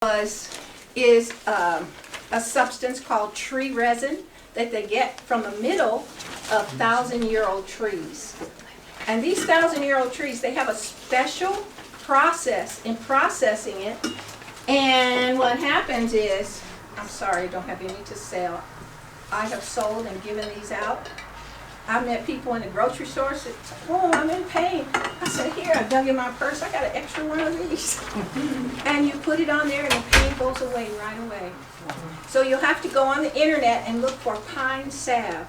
is a substance called tree resin that they get from the middle of 1,000-year-old trees. And these 1,000-year-old trees, they have a special process in processing it. And what happens is, I'm sorry, I don't have any to sell. I have sold and given these out. I've met people in the grocery store say, oh, I'm in pain. I said, here, I dug in my purse, I got an extra one of these. And you put it on there and the pain goes away right away. So you'll have to go on the internet and look for pine salve.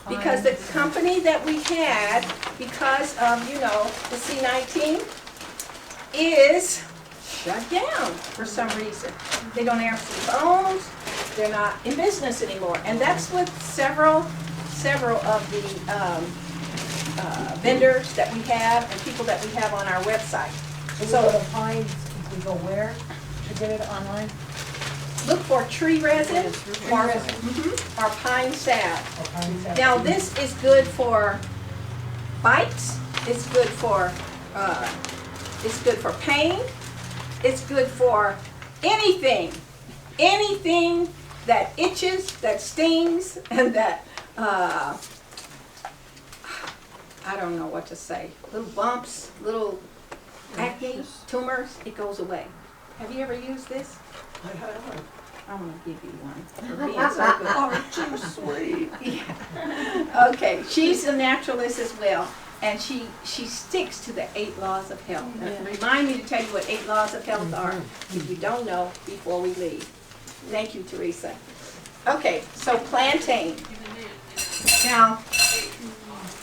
Because the company that we had, because of, you know, the C-19, is shut down for some reason. They don't answer the phones, they're not in business anymore. And that's with several of the vendors that we have and people that we have on our website. So the pines, we go where to get it online? Look for tree resin or pine salve. Now this is good for bites. It's good for pain. It's good for anything that itches, that stings, and that I don't know what to say. Little bumps, little acne, tumors. It goes away. Have you ever used this? I haven't. I'm going to give you one for being so good. Oh, too sweet. Yeah. Okay, she's a naturalist as well, and she sticks to the 8 laws of health. Now, remind me to tell you what 8 laws of health are, if you don't know, before we leave. Thank you, Teresa. Okay, so plantain. Now,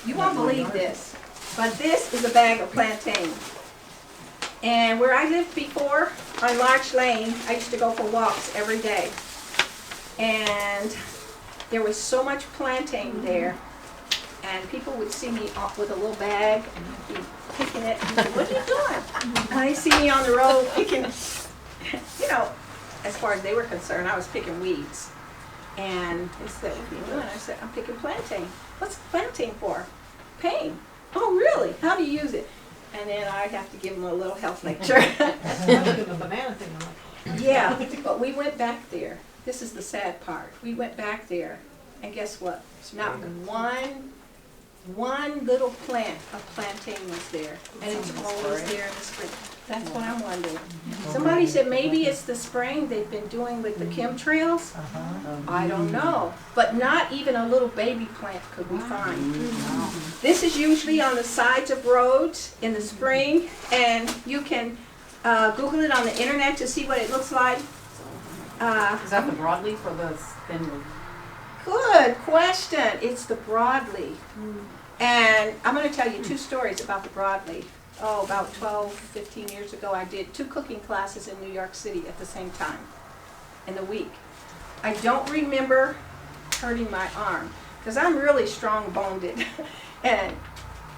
you won't believe this, but this is a bag of plantain. And where I lived before, on Larch Lane, I used to go for walks every day. And there was so much plantain there, and people would see me off with a little bag and I'd be picking it. And say, what are you doing? And they see me on the road picking, you know, as far as they were concerned, I was picking weeds. And they said, what are you doing? I said, I'm picking plantain. What's plantain for? Pain. Oh, really? How do you use it? And then I have to give them a little health lecture. The banana thing. Yeah, but we went back there. This is the sad part. We went back there, and guess what? Not one little plant of plantain was there, and it's always there in the spring. That's what I'm wondering. Somebody said maybe it's the spraying they've been doing with the chemtrails. I don't know, but not even a little baby plant could we find. This is usually on the sides of roads in the spring, and you can Google it on the internet to see what it looks like. Is that the broadleaf or the thin leaf? Good question. It's the broadleaf. And I'm going to tell you 2 stories about the broadleaf. Oh, about 12, 15 years ago, I did 2 cooking classes in New York City at the same time in the week. I don't remember hurting my arm because I'm really strong-boned and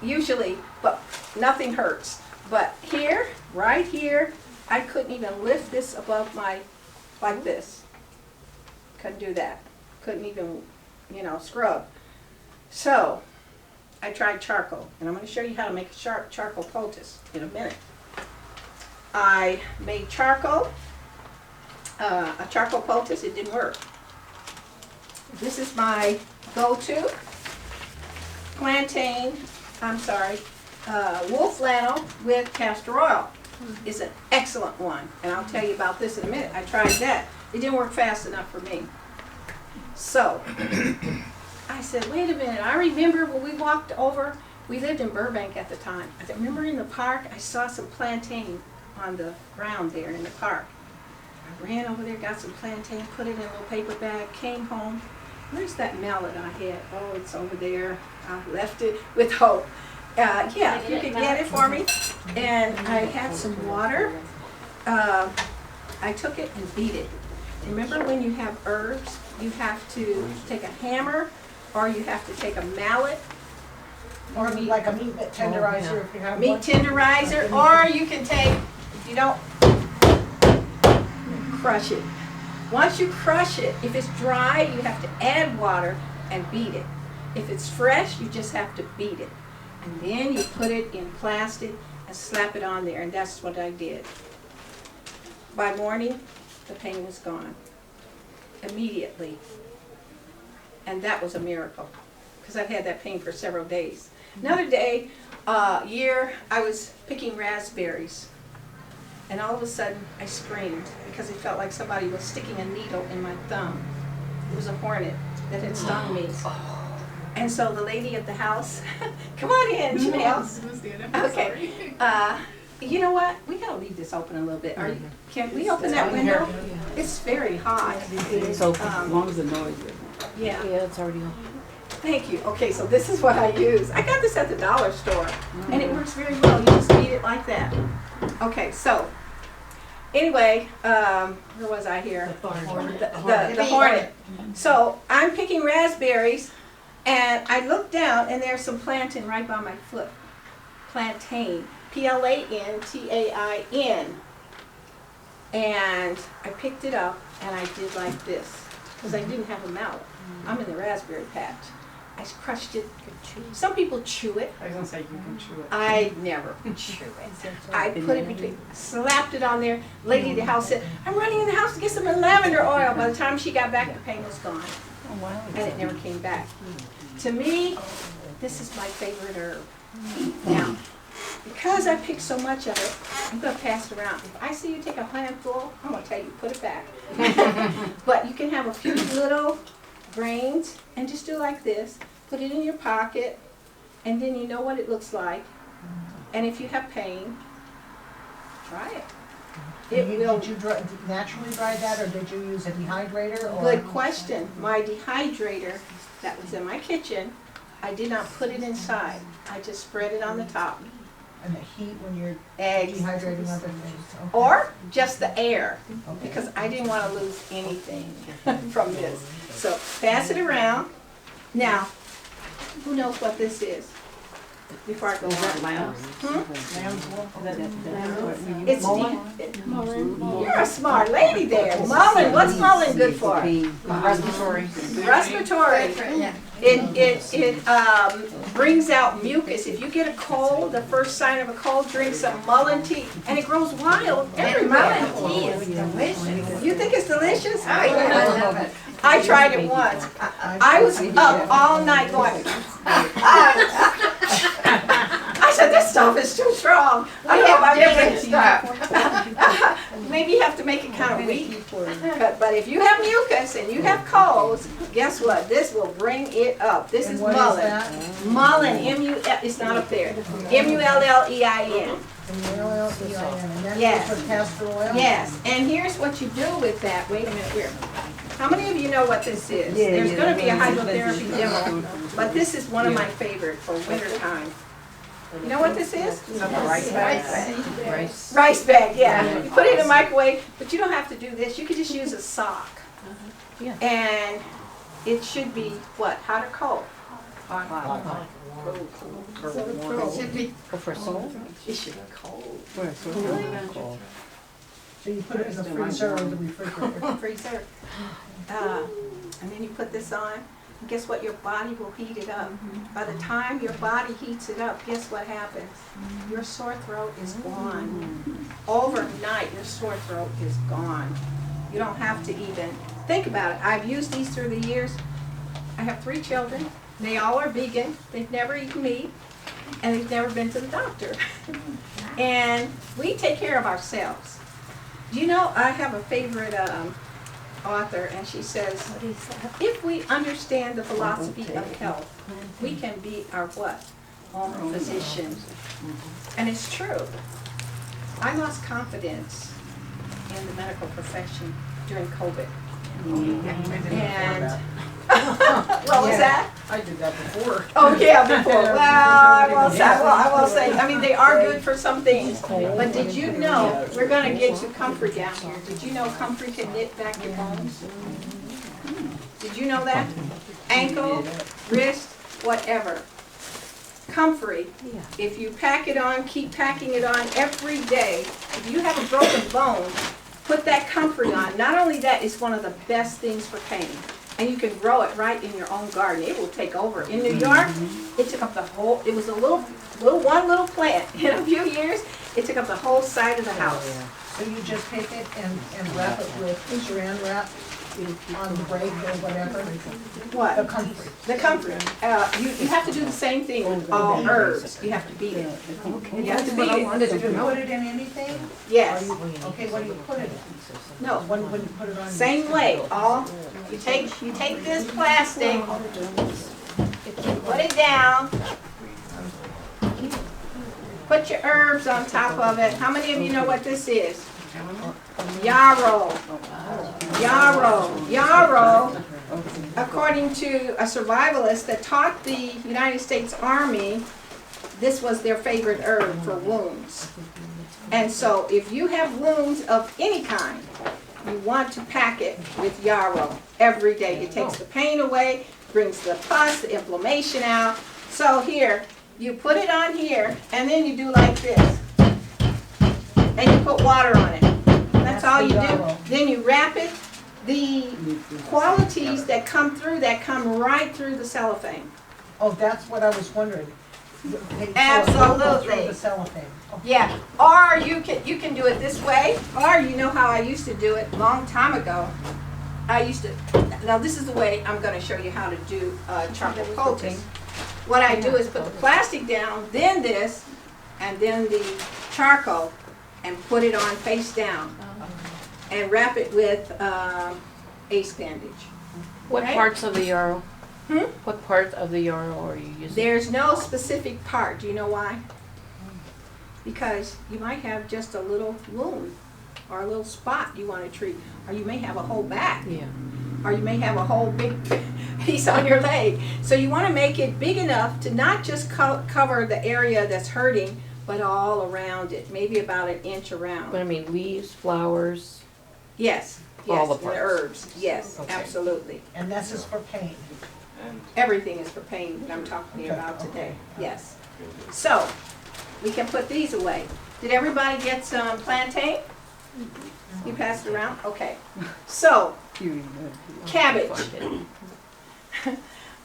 usually, but nothing hurts. But here, right here, I couldn't even lift this above my, like this. Couldn't do that. Couldn't even, you know, scrub. So I tried charcoal, and I'm going to show you how to make a charcoal poultice in a minute. I made charcoal, a charcoal poultice. It didn't work. This is my go-to wool flannel with castor oil. It's an excellent one, and I'll tell you about this in a minute. I tried that. It didn't work fast enough for me. So I said, wait a minute, I remember when we walked over, we lived in Burbank at the time. I remember in the park, I saw some plantain on the ground there in the park. I ran over there, got some plantain, put it in a little paper bag, came home. Where's that mallet I had? Oh, it's over there. I left it with hope. Yeah, if you could get it for me. And I had some water. I took it and beat it. Remember when you have herbs, you have to take a hammer, or you have to take a mallet, Or like a meat tenderizer if you have meat one. tenderizer, or you can take, if you don't, crush it. Once you crush it, if it's dry, you have to add water and beat it. If it's fresh, you just have to beat it. And then you put it in plastic and slap it on there, and that's what I did. By morning, the pain was gone immediately. And that was a miracle, because I've had that pain for several days. Another day, I was picking raspberries, and all of a sudden I screamed because it felt like somebody was sticking a needle in my thumb. It was a hornet that had stung me. And so the lady at the house, come on in, Janelle. Okay. You know what? We gotta leave this open a little bit. Can we open that window? It's very hot. So as long as the noise is. Yeah. Yeah, it's already on. Thank you. Okay, so this is what I use. I got this at the dollar store, and it works very well. You just feed it like that. Okay, so anyway, where was I here? The hornet. So I'm picking raspberries, and I look down, and there's some plantain right by my foot. Plantain. Plantain. And I picked it up, and I did like this, because I didn't have a mallet. I'm in the raspberry patch. I crushed it. Some people chew it. I was gonna say you can chew it. I never chew it. I put it between, slapped it on there. Lady at the house said, I'm running in the house to get some lavender oil. By the time she got back, the pain was gone. And it never came back. To me, this is my favorite herb. Now, because I picked so much of it, I'm going to pass it around. If I see you take a handful, I'm going to tell you, put it back. But you can have a few little grains and just do like this. Put it in your pocket, and then you know what it looks like. And if you have pain, try it. Did you naturally dry that, or did you use a dehydrator? Or? Good question. My dehydrator that was in my kitchen, I did not put it inside. I just spread it on the top. And the heat when you're Eggs. dehydrating other things. Okay. Or just the air, Okay. because I didn't want to lose anything from this. So pass it around. Now, who knows what this is? Before I go Is that on. lambs? It's you're a smart lady there. Mullein, what's mullein good for? Respiratory. Respiratory. It brings out mucus. If you get a cold, the first sign of a cold, drink some mullein tea, and it grows wild everywhere. Mullein tea is delicious. You think it's delicious? Oh, yeah, I love it. I tried it once. I was up all night going. I said, this stuff is too strong. I don't know if I'm different stuff. Maybe you have to make it kind of weak. But if you have mucus and you have colds, guess what? This will bring it up. This is What is mullein. that? Mullein, M-U-L, it's not up there. M-U-L-L-E-I-N. M-U-L-L-E-I-N. And then Yes. you put castor oil? Yes, and here's what you do with that. Wait a minute, here. How many of you know what this is? There's going to be a hydrotherapy demo, but this is one of my favorite for winter time. You know what this is? Rice bags. Rice. Rice bag, yeah. You put it in the microwave, but you don't have to do this. You could just use a sock. And it should be what, hot or cold? It should be For soul? It should be cold. Where, so cold. So you put it in the freezer or the refrigerator? Freezer. And then you put this on. And guess what? Your body will heat it up. By the time your body heats it up, guess what happens? Your sore throat is gone. Overnight, your sore throat is gone. You don't have to even think about it. I've used these through the years. I have 3 children. They all are vegan. They've never eaten meat. And they've never been to the doctor. And we take care of ourselves. Do you know, I have a favorite author, and she says, if we understand the philosophy of health, we can be our what? Own physician. And it's true. I lost confidence in the medical profession during COVID. And, what was that? I did that before. Oh, yeah, before. Well, I will say, I mean, they are good for some things. But did you know, we're going to get to comfrey down here. Did you know comfrey can knit back your bones? Did you know that? Ankle, wrist, whatever. Comfrey, if you pack it on, keep packing it on every day. If you have a broken bone, put that comfrey on. Not only that, it's one of the best things for pain. And you can grow it right in your own garden. It will take over. In New York, it took up the whole, it was a one little plant. In a few years, it took up the whole side of the house. So you just take it and wrap it with saran wrap on the break or whatever? The What? comfrey. The comfort. You have to do the same thing with all herbs. You have to beat it. You have to beat it. Do you put it in anything? Yes. Okay, what do you put it in? No. When you put it on? Same way. You take this plastic, put it down. Put your herbs on top of it. How many of you know what this is? Yarrow. Yarrow. Yarrow, according to a survivalist that taught the United States Army, this was their favorite herb for wounds. And so if you have wounds of any kind, you want to pack it with yarrow every day. It takes the pain away, brings the pus, the inflammation out. So here, you put it on here, and then you do like this. And you put water on it. That's all you do. Then you wrap it. The qualities that come through that come right through the cellophane. Oh, that's what I was wondering. Absolutely. Through the cellophane. Okay. Yeah, or you can do it this way, or you know how I used to do it a long time ago. Now this is the way I'm going to show you how to do charcoal coating. What I do is put the plastic down, then this, and then the charcoal, and put it on face down, and wrap it with ace bandage. What Right? parts of the yarrow? Hmm? What part of the yarrow are you using? There's no specific part. Do you know why? Because you might have just a little wound or a little spot you want to treat, or you may have a whole back, Yeah. or you may have a whole big piece on your leg. So you want to make it big enough to not just cover the area that's hurting, but all around it, maybe about an inch around. But I mean, leaves, flowers. Yes, All yes, the and parts. herbs, yes, Okay. absolutely. And this is for pain. Everything is for pain that I'm talking Okay, about today, okay. yes. So, we can put these away. Did everybody get some plantain? You passed it around? Okay. So, cabbage.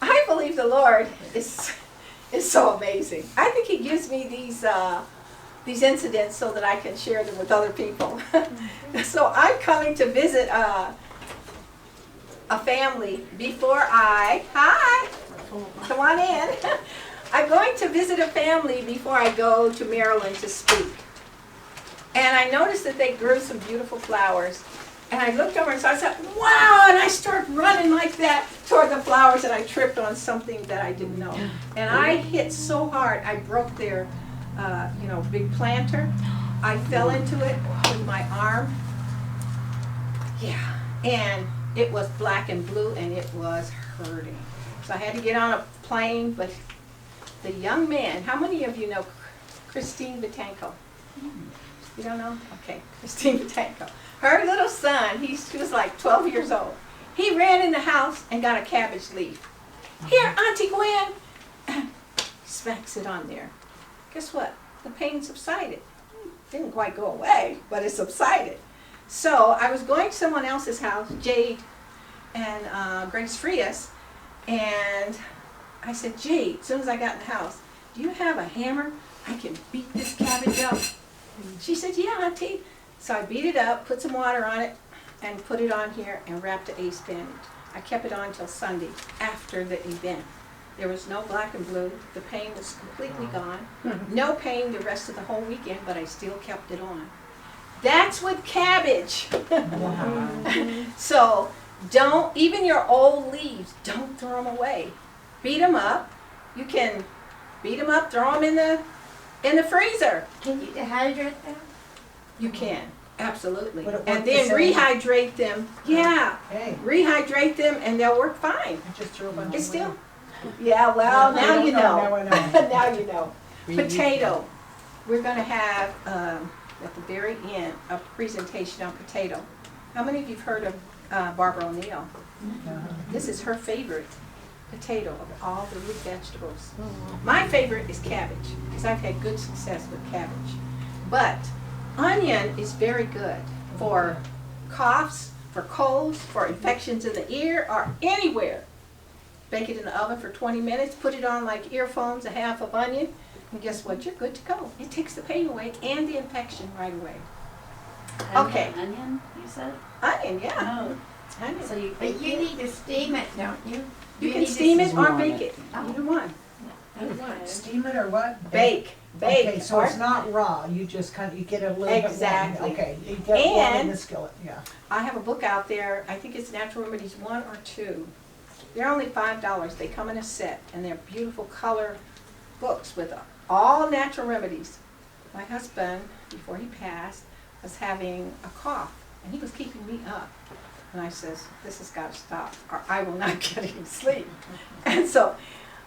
I believe the Lord is so amazing. I think He gives me these incidents so that I can share them with other people. So I'm coming to visit a family before hi, come on in. I'm going to visit a family before I go to Maryland to speak. And I noticed that they grew some beautiful flowers. And I looked over and I said, wow, and I started running like that toward the flowers, and I tripped on something that I didn't know. And I hit so hard, I broke their big planter. I fell into it with my arm. Yeah, and it was black and blue, and it was hurting. So I had to get on a plane, but the young man, how many of you know Christine Vitanco? You don't know? Okay, Christine Vitanco. Her little son, he was like 12 years old. He ran in the house and got a cabbage leaf. Here, Auntie Gwen. Smacks it on there. Guess what? The pain subsided. Didn't quite go away, but it subsided. So I was going to someone else's house, Jade and Grace Frias, and I said, Jade, as soon as I got in the house, do you have a hammer? I can beat this cabbage up. She said, yeah, Auntie. So I beat it up, put some water on it, and put it on here and wrapped the ace bandage. I kept it on till Sunday after the event. There was no black and blue. The pain was completely gone. No pain the rest of the whole weekend, but I still kept it on. That's with cabbage. So don't, even your old leaves, don't throw them away. Beat them up. You can beat them up, throw them in the freezer. Can you dehydrate them? You can, absolutely. Would it work And the then same? rehydrate them. Yeah, Hey, rehydrate them and they'll work fine. I just threw a bunch It's of still, yeah, well, I now don't you know, know. now I know. Now you know. Potato. We're gonna have, at the very end, a presentation on potato. How many of you have heard of Barbara O'Neill? This is her favorite potato of all the root vegetables. My favorite is cabbage, because I've had good success with cabbage. But onion is very good for coughs, for colds, for infections in the ear, or anywhere. Bake it in the oven for 20 minutes, put it on like earphones, a half of onion, and guess what? You're good to go. It takes the pain away and the infection right away. Okay. Onion, you said? Onion, yeah. Oh, Onion. so you But bake you it? need to steam it, don't you? You can need to steam it or want bake it. it. Either one. Either one. Steam it or what? Bake. Okay, so or- it's not raw, you just you get a little bit warm. Exactly. Okay, you get warm in And- the skillet, yeah. I have a book out there, I think it's Natural Remedies 1 or 2. They're only $5. They come in a set, and they're beautiful color books with all natural remedies. My husband, before he passed, was having a cough, and he was keeping me up. And I says, this has got to stop, or I will not get any sleep. And so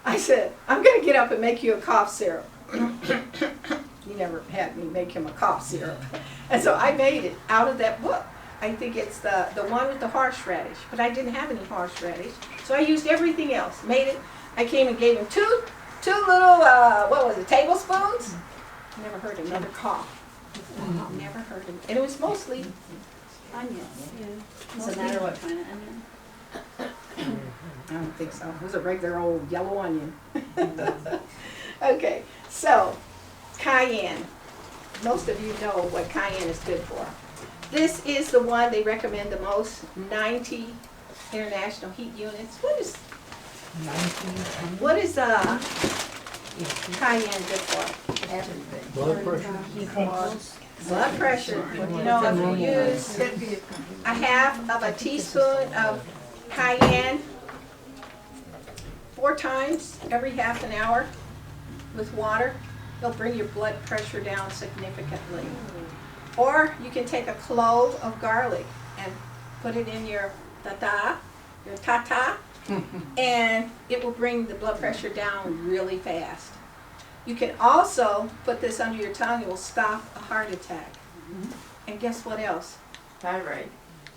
I said, I'm going to get up and make you a cough syrup. He never had me make him a cough syrup. And so I made it out of that book. I think it's the one with the horseradish, but I didn't have any horseradish. So I used everything else, made it. I came and gave him two little, what was it, tablespoons? Never heard another cough. Never heard him. And it was mostly onion. Doesn't matter what kind of onion. I don't think so. It was a regular old yellow onion. Okay, so cayenne. Most of you know what cayenne is good for. This is the one they recommend the most, 90 international heat units. What is cayenne good for? Everything. Blood pressure. Blood pressure. You know, if you use a half of a teaspoon of cayenne 4 times every half an hour with water, it'll bring your blood pressure down significantly. Or you can take a clove of garlic and put it in your tata, and it will bring the blood pressure down really fast. You can also put this under your tongue, it will stop a heart attack. And guess what else? Thyroid.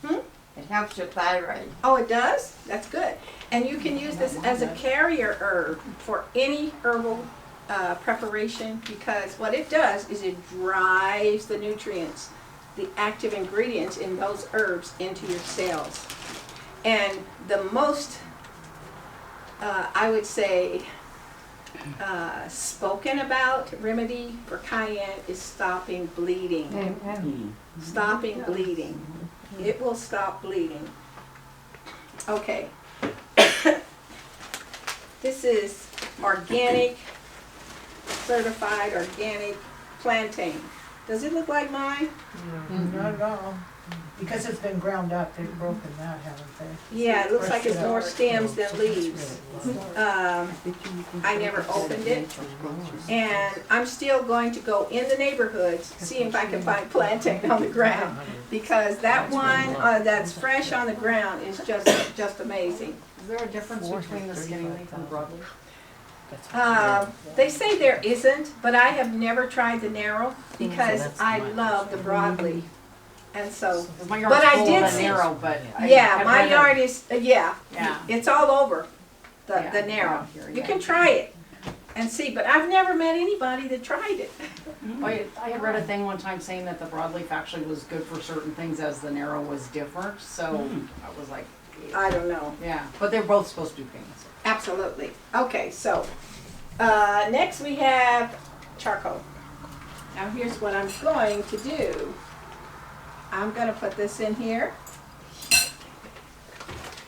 Hmm? It helps your thyroid. Oh, it does? That's good. And you can use this as a carrier herb for any herbal preparation, because what it does is it drives the nutrients, the active ingredients in those herbs into your cells. And the most, I would say, spoken about remedy for cayenne is stopping bleeding. Stopping bleeding. It will stop bleeding. Okay. This is organic, certified organic plantain. Does it look like mine? Not at all. Because it's been ground up, they've broken that, haven't they? Yeah, it looks like it's more stems than leaves. I never opened it. And I'm still going to go in the neighborhoods, see if I can find plantain on the ground. Because that one that's fresh on the ground is just amazing. Is there a difference between the skinny leaf and the broadleaf? They say there isn't, but I have never tried the narrow because I love the broadleaf. And so, 'Cause my yard's but I full did of see- the narrow, but yeah, my yard is, Yeah. it's all over Yeah, the narrow. around here, You yeah. can try it and see, but I've never met anybody that tried it. I had read a thing one time saying that the broadleaf actually was good for certain things as the narrow was different, so I was like, I don't know. yeah, but they're both supposed to do things. Absolutely. Okay, so next we have charcoal. Now here's what I'm going to do. I'm going to put this in here.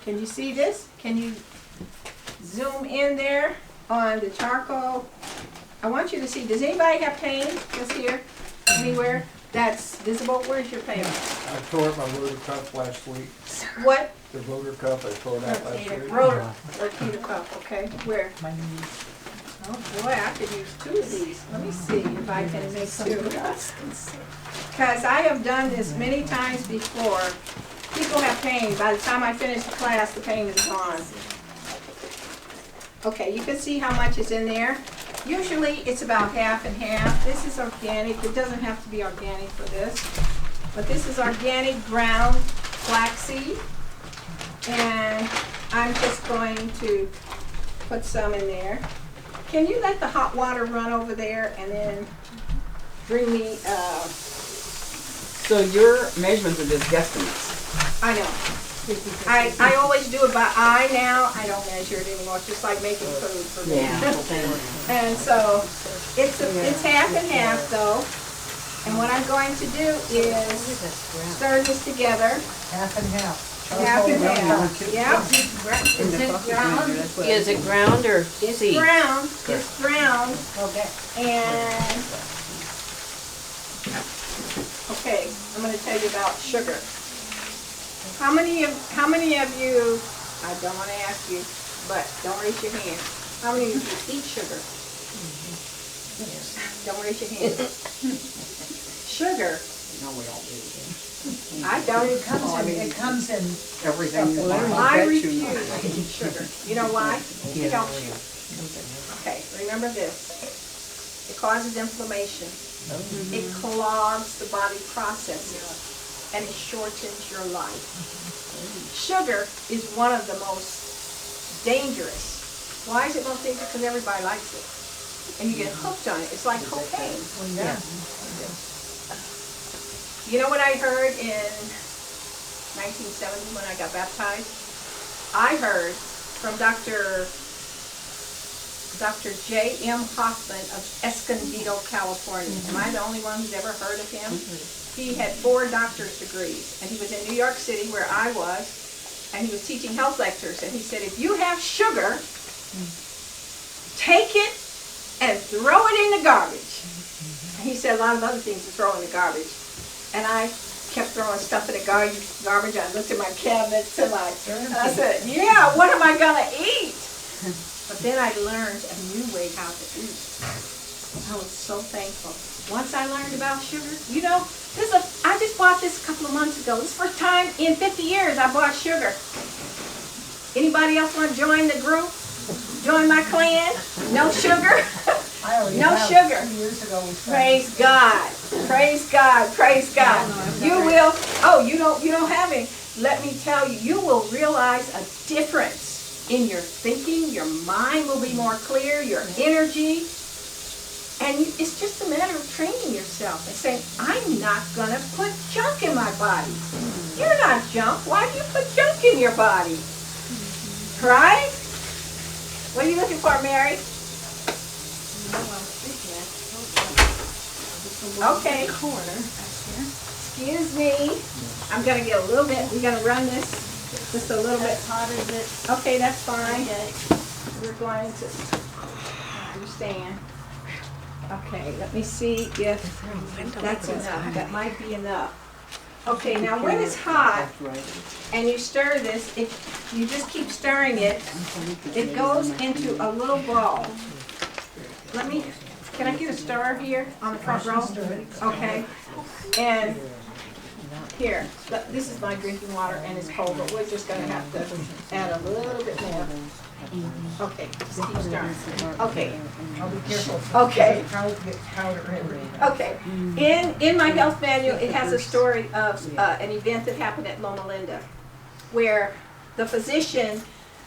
Can you see this? Can you zoom in there on the charcoal? I want you to see, does anybody have pain just here, anywhere that's visible? Where's your pain? I tore up my rotor cuff last week. What? The rotor cuff, I tore it out last week. Rotator cuff, okay. Where? My knees. Oh boy, I could use 2 of these. Let me see if I can make 2. Because I have done this many times before. People have pain. By the time I finish the class, the pain is gone. Okay, you can see how much is in there. Usually it's about half and half. This is organic. It doesn't have to be organic for this. But this is organic ground flaxseed. And I'm just going to put some in there. Can you let the hot water run over there and then bring me, So your measurements are just guesstimates. I know. I always do it by eye now. I don't measure it anymore. It's just like making food for me. Yeah. And so it's half and half though. And what I'm going to do is stir this together, Half and half. half and Charcoal half. milk. Yep, Is it ground? Is it ground or it's seed? brown, it's brown, Okay. and, okay, I'm gonna tell you about sugar. How many of you, I don't wanna ask you, but don't raise your hand. How many of you eat sugar? Don't raise your hand. Sugar, No, we all do. I don't. It comes in, Everything. you buy. I refuse to eat sugar. You know why? It helps you. Okay, remember this. It causes inflammation. It clogs the body processes, and it shortens your life. Sugar is one of the most dangerous. Why is it most dangerous? Because everybody likes it. And you get hooked on it. It's like cocaine. well, yeah. You know what I heard in 1970 when I got baptized? I heard from Dr. J.M. Hoffman of Escondido, California. Am I the only one who's ever heard of him? He had 4 doctor's degrees, and he was in New York City where I was, and he was teaching health lectures, and he said, if you have sugar, take it and throw it in the garbage. And he said a lot of other things to throw in the garbage. And I kept throwing stuff in the garbage. I looked at my cabinets and I said, yeah, what am I gonna eat? But then I learned a new way how to eat. I was so thankful. Once I learned about sugar, you know, I just bought this a couple of months ago. This is the first time in 50 years I bought sugar. Anybody else want to join the group? Join my clan? No sugar? I already No have. sugar. 2 years ago we started. Praise God. Praise God. Praise God. You will, you don't have any. Let me tell you, you will realize a difference in your thinking. Your mind will be more clear, your energy. And it's just a matter of training yourself and saying, I'm not going to put junk in my body. You're not junk. Why do you put junk in your body? Right? What are you looking for, Mary? Okay. Excuse me. I'm gonna get a little bit, we're gonna run this just a little bit. Hot as it. Okay, that's fine. We're going to understand. Okay, let me see if that's enough. That might be enough. Okay, now when it's hot and you stir this, you just keep stirring it. It goes into a little ball. Can I get a stirrer here on the front row? Okay. And here, this is my drinking water and it's cold, but we're just gonna have to add a little bit more. Okay, just keep stirring. Okay. I'll be careful. Okay. Powder gets powder in. Okay. In my health manual, it has a story of an event that happened at Loma Linda, where the physician,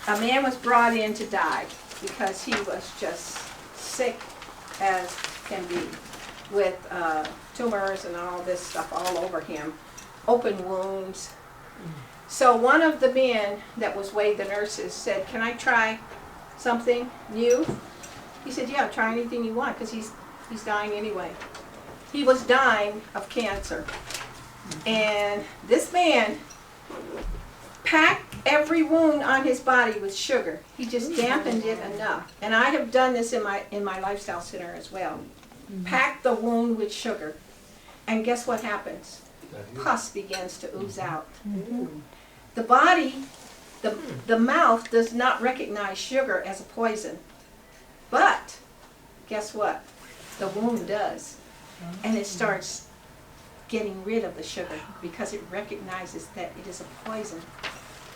a man was brought in to die because he was just sick as can be with tumors and all this stuff all over him, open wounds. So one of the men that was with the nurses said, can I try something new? He said, yeah, try anything you want, because he's dying anyway. He was dying of cancer. And this man packed every wound on his body with sugar. He just dampened it enough. And I have done this in my lifestyle center as well. Pack the wound with sugar. And guess what happens? Pus begins to ooze out. The body, the mouth does not recognize sugar as a poison. But guess what? The wound does. And it starts getting rid of the sugar because it recognizes that it is a poison.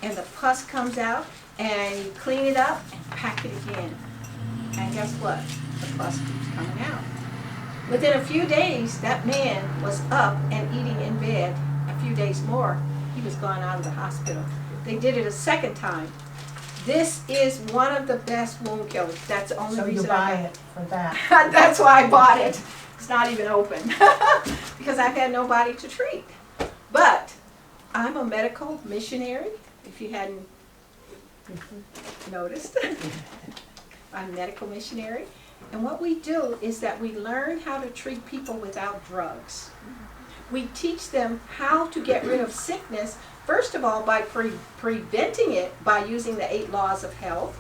And the pus comes out and you clean it up and pack it again. And guess what? The pus keeps coming out. Within a few days, that man was up and eating in bed. A few days more, he was gone out of the hospital. They did it a second time. This is one of the best wound killers. That's the only So you reason buy I it for that. That's why I bought it. It's not even open because I've had nobody to treat. But I'm a medical missionary, if you hadn't noticed. I'm a medical missionary, And what we do is that we learn how to treat people without drugs. We teach them how to get rid of sickness, first of all, by preventing it by using the 8 laws of health,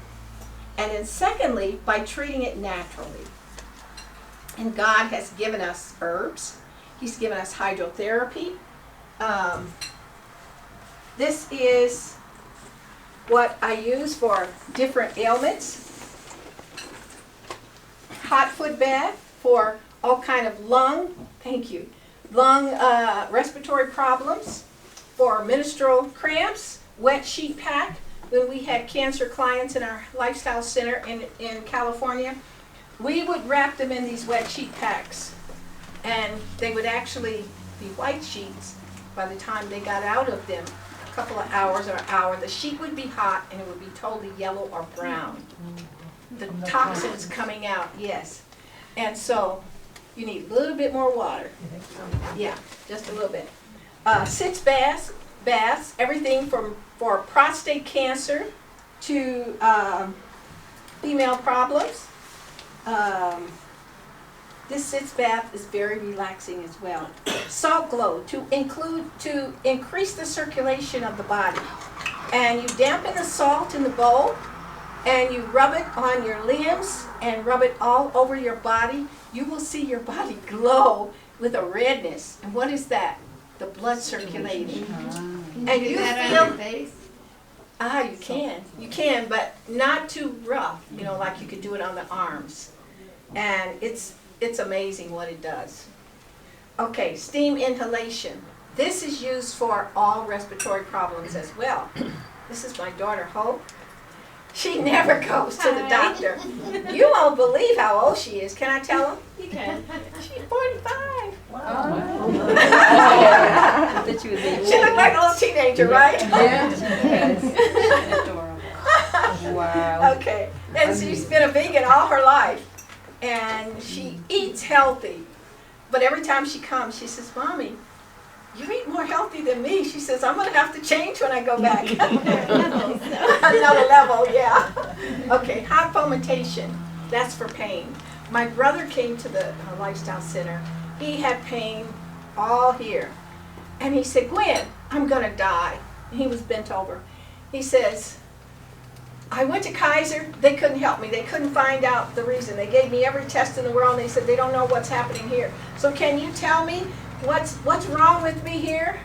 and then secondly, by treating it naturally. And God has given us herbs. He's given us hydrotherapy. This is what I use for different ailments. Hot foot bath for all kind of lung respiratory problems, for menstrual cramps, wet sheet pack. When we had cancer clients in our lifestyle center in California, we would wrap them in these wet sheet packs, and they would actually be white sheets by the time they got out of them. A couple of hours or an hour, the sheet would be hot and it would be totally yellow or brown. The toxins coming out, yes. And so you need a little bit more water. Yeah, just a little bit. 6 baths, everything for prostate cancer to female problems. This sitz bath is very relaxing as well. Salt glow to increase the circulation of the body. And you dampen the salt in the bowl and you rub it on your limbs and rub it all over your body. You will see your body glow with a redness. And what is that? The blood circulating. And you feel face? you can, but not too rough, like you could do it on the arms. And it's amazing what it does. Okay, steam inhalation. This is used for all respiratory problems as well. This is my daughter, Hope. She never goes to the doctor. You won't believe how old she is. Can I tell them? You can. She's 45. She looked like a little teenager, right? Wow. Okay. And she's been a vegan all her life. And she eats healthy. But every time she comes, she says, Mommy, you eat more healthy than me. She says, I'm going to have to change when I go back. Another level, yeah. Okay, hot fomentation. That's for pain. My brother came to the lifestyle center. He had pain all here. And he said, Gwen, I'm going to die. And he was bent over. He says, I went to Kaiser. They couldn't help me. They couldn't find out the reason. They gave me every test in the world, and they said they don't know what's happening here. So can you tell me what's wrong with me here?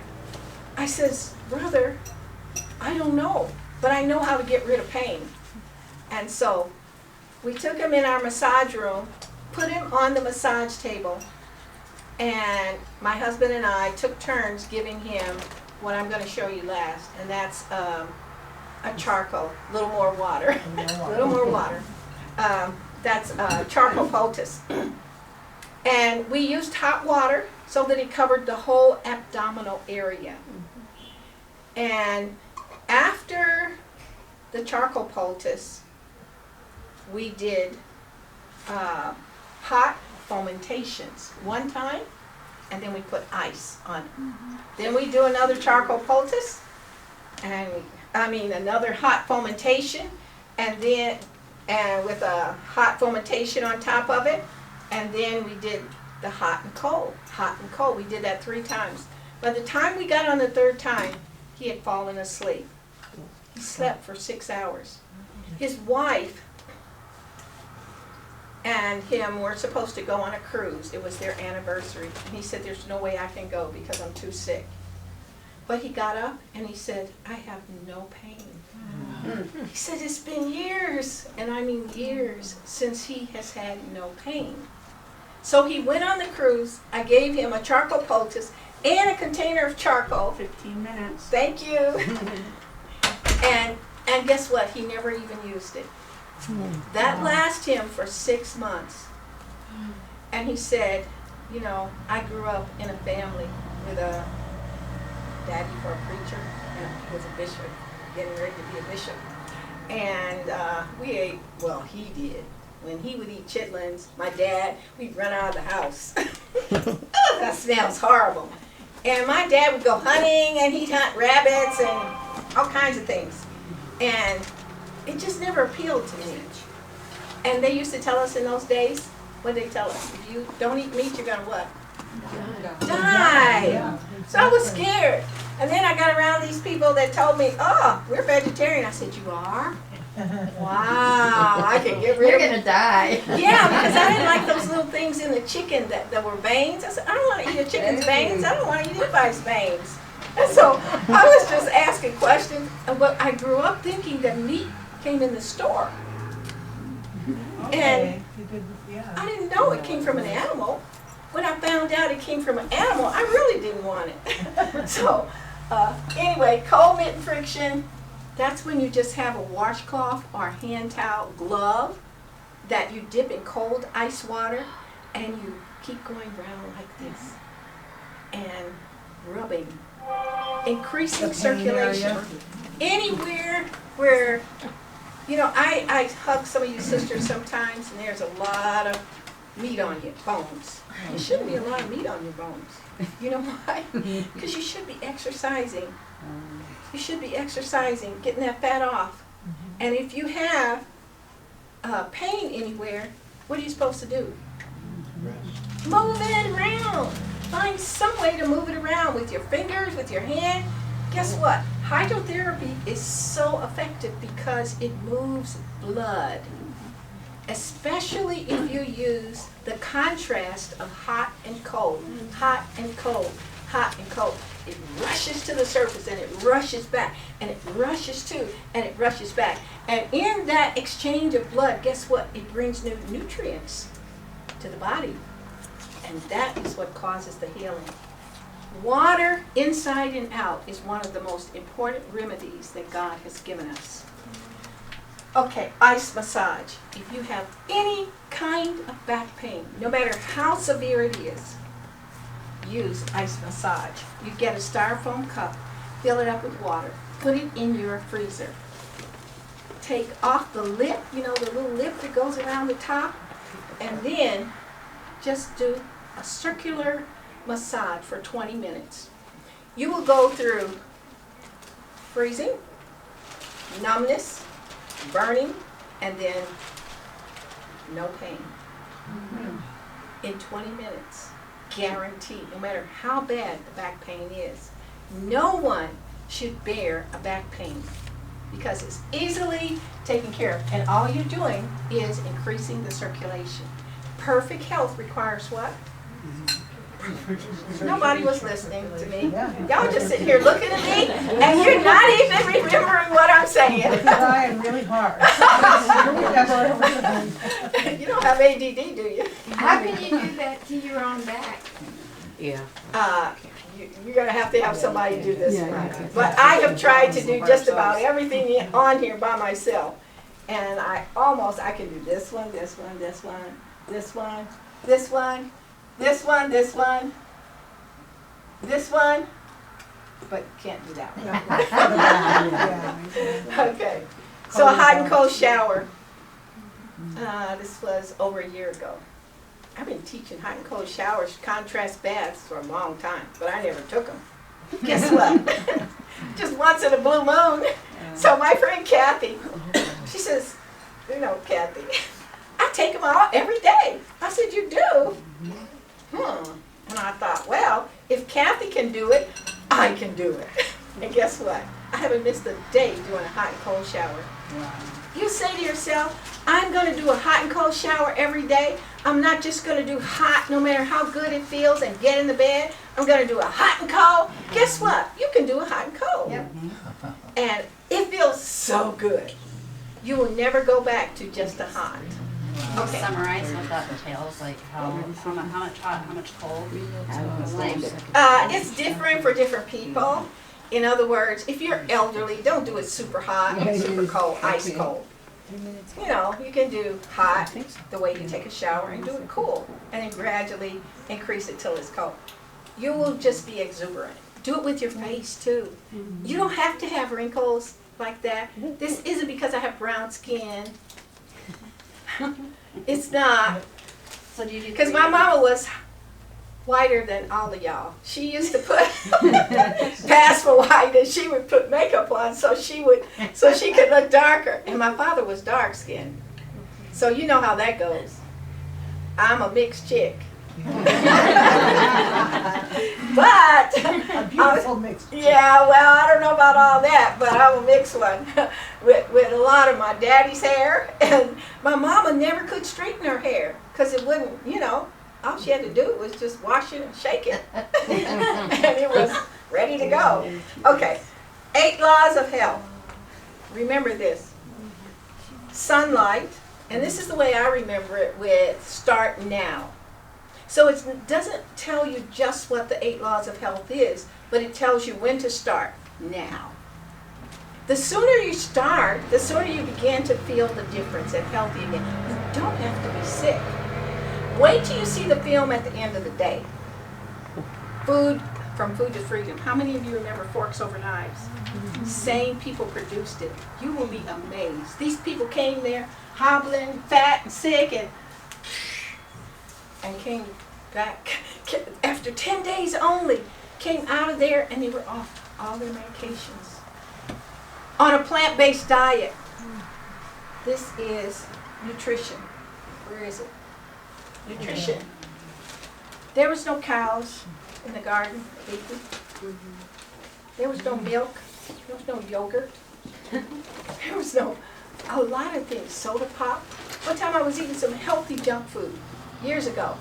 I says, brother, I don't know, but I know how to get rid of pain. And so we took him in our massage room, put him on the massage table, and my husband and I took turns giving him what I'm going to show you last, and that's a charcoal, a little more water, a little more water. That's charcoal poultice. And we used hot water so that it covered the whole abdominal area. And after the charcoal poultice, we did hot fomentations one time, and then we put ice on it. Then we do another charcoal poultice, and another hot fomentation, and then with a hot fomentation on top of it, and then we did the hot and cold. Hot and cold. We did that 3 times. By the time we got on the 3rd time, he had fallen asleep. He slept for 6 hours. His wife and him were supposed to go on a cruise. It was their anniversary. And he said, there's no way I can go because I'm too sick. But he got up and he said, I have no pain. He said, it's been years, and I mean years, since he has had no pain. So he went on the cruise. I gave him a charcoal poultice and a container of charcoal. 15 minutes. Thank you. And guess what? He never even used it. That lasted him for 6 months. And he said, I grew up in a family with a daddy for a preacher, and he was a bishop, getting ready to be a bishop. And we ate, well, he did. When he would eat chitlins, my dad, we'd run out of the house. That smells horrible. And my dad would go hunting, and he'd hunt rabbits and all kinds of things. And it just never appealed to me. And they used to tell us in those days, what did they tell us? If you don't eat meat, you're gonna what? Die. So I was scared. And then I got around these people that told me, oh, we're vegetarian. I said, you are? Wow, I could get rid You're of gonna die. Yeah, because I didn't like those little things in the chicken that were veins. I said, I don't want to eat a chicken's veins. I don't want to eat anybody's veins. And so I was just asking questions. But I grew up thinking that meat came in the store. And I didn't know it came from an animal. When I found out it came from an animal, I really didn't want it. So anyway, cold mitt friction, that's when you just have a washcloth or a hand towel glove that you dip in cold ice water and you keep going around like this and rubbing, increasing circulation. Anywhere where, you know, I hug some of you sisters sometimes and there's a lot of meat on your bones. There shouldn't be a lot of meat on your bones. You know why? Because you should be exercising. You should be exercising, getting that fat off. And if you have pain anywhere, what are you supposed to do? Move it around. Find some way to move it around with your fingers, with your hand. Guess what? Hydrotherapy is so effective because it moves blood. Especially if you use the contrast of hot and cold, hot and cold, hot and cold. It rushes to the surface and it rushes back, and it rushes to, and it rushes back. And in that exchange of blood, guess what? It brings new nutrients to the body. And that is what causes the healing. Water, inside and out, is one of the most important remedies that God has given us. Okay, ice massage. If you have any kind of back pain, no matter how severe it is, use ice massage. You get a styrofoam cup, fill it up with water, put it in your freezer. Take off the lip, you know, the little lip that goes around the top, and then just do a circular massage for 20 minutes. You will go through freezing, numbness, burning, and then no pain. In 20 minutes. Guaranteed. No matter how bad the back pain is. No one should bear a back pain because it's easily taken care of. And all you're doing is increasing the circulation. Perfect health requires what? Nobody was listening to me. Y'all just sitting here looking at me, and you're not even remembering what I'm saying. Trying really hard. You don't have ADD, do you? How can you do that to your own back? Yeah. You're going to have somebody do this one. But I have tried to do just about everything on here by myself. And I can do this one, this one, this one, this one, this one, this one, this one, this one, but can't do that one. Okay. So a hot and cold shower. This was over a year ago. I've been teaching hot and cold showers, contrast baths for a long time, but I never took them. Guess what? Just once in a blue moon. So my friend Kathy, she says, you know, Kathy, I take them all every day. I said, you do? And I thought, well, if Kathy can do it, I can do it. And guess what? I haven't missed a day doing a hot and cold shower. You say to yourself, I'm going to do a hot and cold shower every day. I'm not just going to do hot no matter how good it feels and get in the bed. I'm going to do a hot and cold. Guess what? You can do a hot and cold. Yep. And it feels so good. You will never go back to just a hot. Okay. Summarize what that entails, like how much hot, how much cold? It's different for different people. In other words, if you're elderly, don't do it super hot, super cold, ice cold. You know, you can do hot the way you take a shower and do it cool. And then gradually increase it till it's cold. You will just be exuberant. Do it with your face too. You don't have to have wrinkles like that. This isn't because I have brown skin. It's not. So do you do? Because my mama was whiter than all of y'all. She used to put pass for white, and she would put makeup on so she could look darker. And my father was dark skinned. So you know how that goes. I'm a mixed chick. But A beautiful mixture. yeah, well, I don't know about all that, but I'm a mixed one with a lot of my daddy's hair, and my mama never could straighten her hair because it wouldn't, you know, all she had to do was just wash it and shake it, and it was ready to go. Okay, 8 laws of health. Remember this. Sunlight, and this is the way I remember it with start now. So it doesn't tell you just what the 8 laws of health is, but it tells you when to start, now. The sooner you start, the sooner you begin to feel the difference and healthy again. You don't have to be sick. Wait till you see the film at the end of the day. Food, From Food to Freedom. How many of you remember Forks Over Knives? Same people produced it. You will be amazed. These people came there hobbling, fat and sick, and came back after 10 days only, came out of there and they were off all their medications. On a plant-based diet. This is nutrition. Where is it? Nutrition. There was no cows in the garden baking. There was no milk. There was no yogurt. There was a lot of things. Soda pop. One time I was eating some healthy junk food years ago,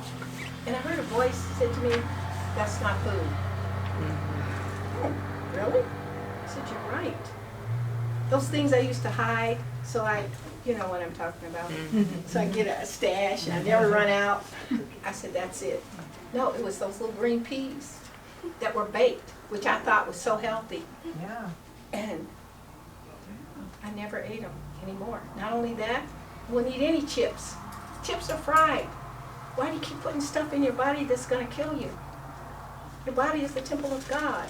and I heard a voice said to me, "That's not food." Oh, really? I said, "You're right." Those things I used to hide, so you know what I'm talking about. So I get a stash, and I never run out. I said, "That's it." No, it was those little green peas that were baked, which I thought was so healthy. Yeah. And I never ate them anymore. Not only that, I wouldn't eat any chips. Chips are fried. Why do you keep putting stuff in your body that's going to kill you? Your body is the temple of God.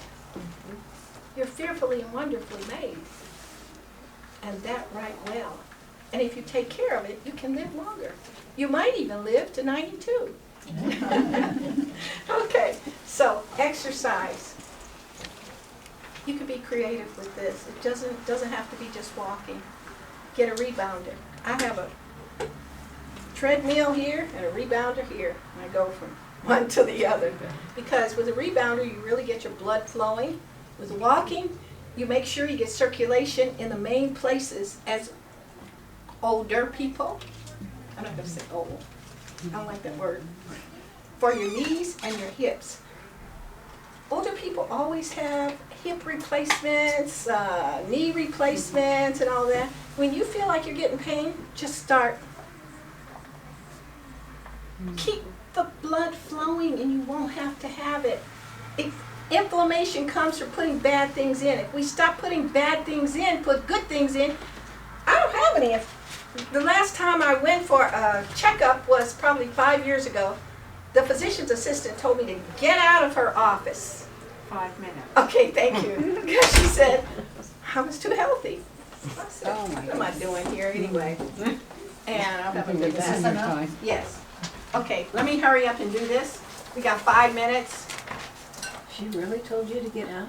You're fearfully and wonderfully made. And that right well. And if you take care of it, you can live longer. You might even live to 92. Okay, so exercise. You can be creative with this. It doesn't have to be just walking. Get a rebounder. I have a treadmill here and a rebounder here. And I go from one to the other. Because with a rebounder, you really get your blood flowing. With walking, you make sure you get circulation in the main places as older people. I'm not going to say old. I don't like that word. For your knees and your hips. Older people always have hip replacements, knee replacements, and all that. When you feel like you're getting pain, just start. Keep the blood flowing and you won't have to have it. Inflammation comes from putting bad things in. If we stop putting bad things in, put good things in, I don't have any. The last time I went for a checkup was probably 5 years ago. The physician's assistant told me to get out of her office. 5 minutes. Okay, thank you. Because she said I was too healthy. I said, Oh, my what am I doing here anyway? And I'll have a good time. Yes. Okay, let me hurry up and do this. We got 5 minutes. She really told you to get out?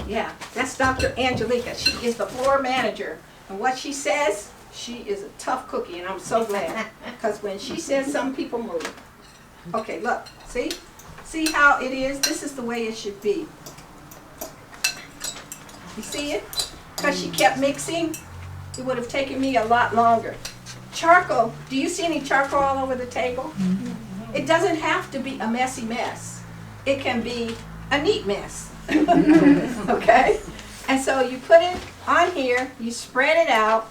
Yeah, that's Dr. Angelica. She is the floor manager. And what she says, she is a tough cookie, and I'm so glad. Because when she says something, people move. Okay, look, see? See how it is? This is the way it should be. You see it? Because she kept mixing, it would have taken me a lot longer. Charcoal, do you see any charcoal all over the table? It doesn't have to be a messy mess. It can be a neat mess. Okay? And so you put it on here, you spread it out,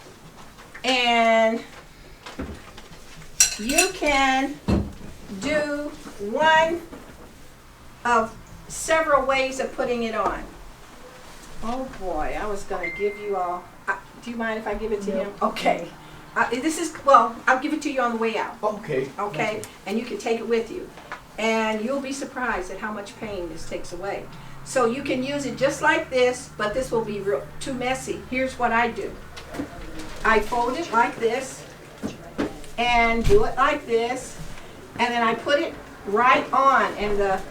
and you can do one of several ways of putting it on. Oh boy, I was going to give you all, do you mind if I give it to him? Okay. I'll give it to you on the way out. Okay. Okay? And you can take it with you. And you'll be surprised at how much pain this takes away. So you can use it just like this, but this will be too messy. Here's what I do. I fold it like this, and do it like this, and then I put it right on, and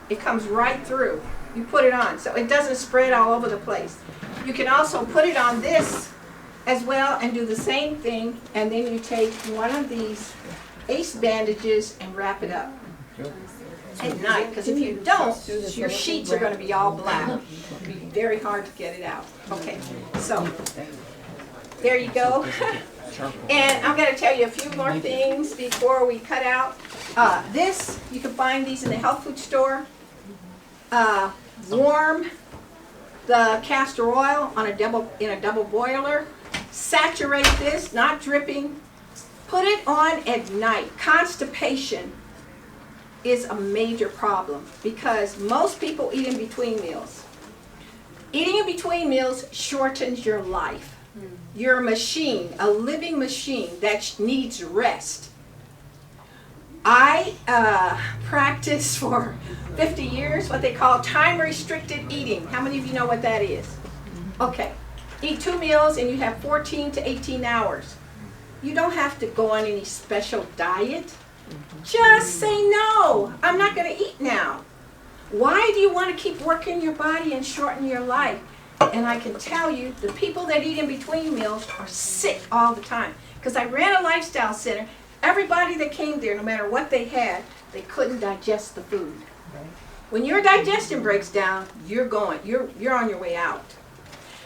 it comes right through. You put it on, so it doesn't spread all over the place. You can also put it on this as well and do the same thing, and then you take one of these ace bandages and wrap it up at night, because if you don't, your sheets are gonna be all black. It'll be very hard to get it out. Okay, so, there you go. And I'm gonna tell you a few more things before we cut out. This, you can find these in the health food store. Warm the castor oil on in a double boiler. Saturate this, not dripping. Put it on at night. Constipation is a major problem because most people eat in between meals. Eating in between meals shortens your life. You're a machine, a living machine that needs rest. I practiced for 50 years what they call time-restricted eating. How many of you know what that is? Okay. Eat 2 meals and you have 14 to 18 hours. You don't have to go on any special diet. Just say no. I'm not going to eat now. Why do you want to keep working your body and shorten your life? And I can tell you, the people that eat in between meals are sick all the time. Because I ran a lifestyle center. Everybody that came there, no matter what they had, they couldn't digest the food. When your digestion breaks down, you're on your way out.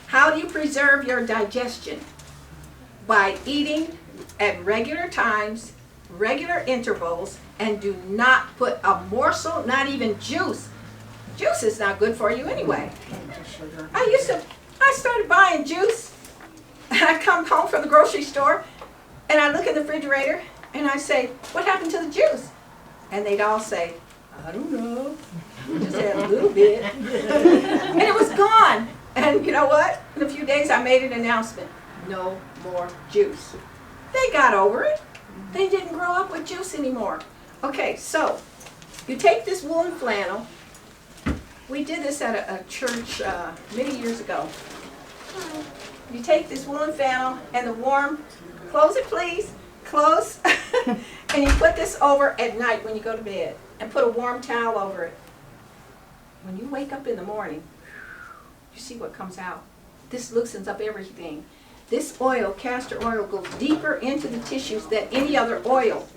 How do you preserve your digestion? By eating at regular times, regular intervals, and do not put a morsel, not even juice. Juice is not good for you anyway. I started buying juice, and I come home from the grocery store, and I look in the refrigerator, and I say, what happened to the juice? And they'd all say, I don't know, just had a little bit. And it was gone. And you know what? In a few days I made an announcement, no more juice. They got over it. They didn't grow up with juice anymore. Okay, so you take this woolen flannel. We did this at a church many years ago. You take this woolen flannel and the warm, close it please, close, and you put this over at night when you go to bed and put a warm towel over it. When you wake up in the morning, you see what comes out. This loosens up everything. This oil, castor oil, goes deeper into the tissues than any other oil.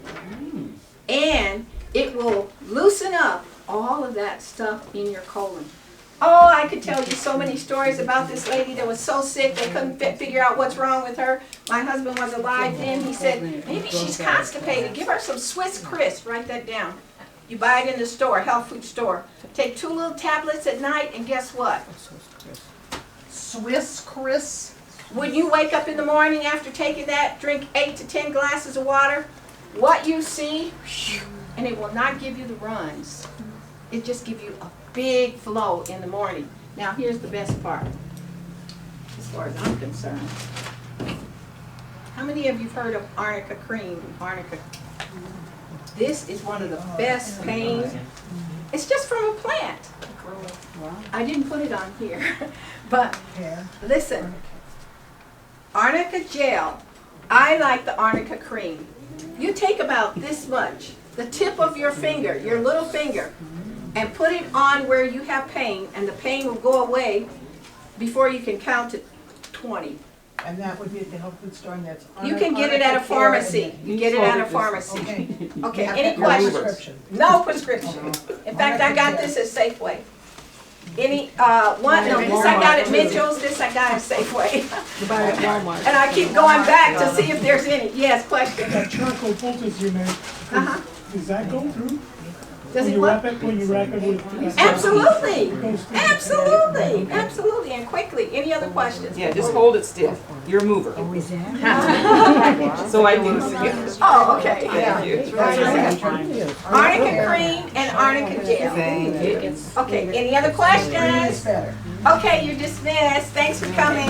And it will loosen up all of that stuff in your colon. Oh, I could tell you so many stories about this lady that was so sick they couldn't figure out what's wrong with her. My husband was alive then. He said, maybe she's constipated. Give her some Swiss Crisp. Write that down. You buy it in the store, health food store. Take 2 little tablets at night, and guess what? Swiss Crisp. When you wake up in the morning after taking that, drink 8 to 10 glasses of water, what you see, and it will not give you the runs. It just gives you a big flow in the morning. Now here's the best part, as far as I'm concerned. How many of you have heard of arnica cream? Arnica. This is one of the best pain. It's just from a plant. I didn't put it on here, but listen. Arnica gel. I like the arnica cream. You take about this much, the tip of your finger, your little finger, and put it on where you have pain, and the pain will go away before you can count to 20. And that would be at the health food store, and that's You can get it at a pharmacy. You get it at a pharmacy. Okay. Okay, You have any to have a questions? prescription. No prescription. In fact, I got this at Safeway. Any, this I got at Mitchell's, this I got at Safeway. You buy it at Walmart. And I keep going back to see if there's any. Yes, question. That charcoal poultice you make, does that go through? Does When it you what? wrap it, when you wrap it with? Absolutely. It goes through. Absolutely. Absolutely. And quickly. Any other questions? Yeah, just hold it still. You're a mover. So I do. Oh, okay. Thank you. Arnica cream and arnica gel. Thank you. Okay, any other questions? It's better. Okay, you're dismissed. Thanks for coming.